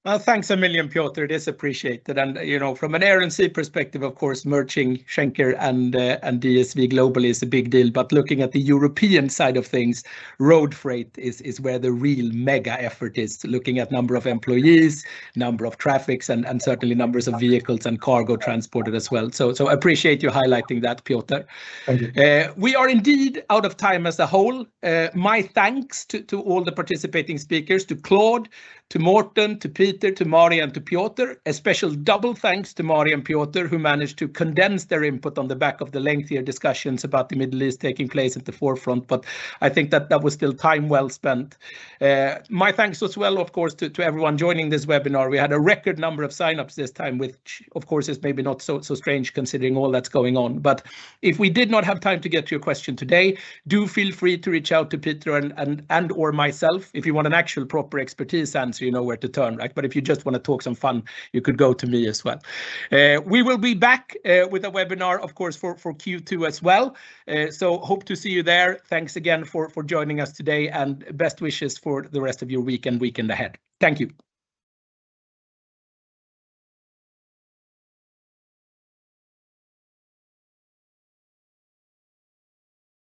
Well, thanks a million, Piotr. It is appreciated. And, you know, from an Air and Sea perspective, of course, merging Schenker and DSV globally is a big deal. But looking at the European side of things, road freight is where the real mega effort is, looking at number of employees, number of traffics, and certainly numbers of vehicles and cargo transported as well. So appreciate you highlighting that, Piotr. Thank you. We are indeed out of time as a whole. My thanks to all the participating speakers, to Claude, to Morten, to Peter, to Mari, and to Piotr. A special double thanks to Mari and Piotr, who managed to condense their input on the back of the lengthier discussions about the Middle East taking place at the forefront. But I think that was still time well spent. My thanks as well, of course, to everyone joining this webinar. We had a record number of signups this time, which of course is maybe not so strange considering all that's going on. But if we did not have time to get to your question today, do feel free to reach out to Peter and or myself. If you want an actual proper expertise answer, you know where to turn, right? But if you just want to talk some fun, you could go to me as well. We will be back with a webinar, of course, for Q2 as well. So hope to see you there. Thanks again for joining us today, and best wishes for the rest of your week and weekend ahead. Thank you.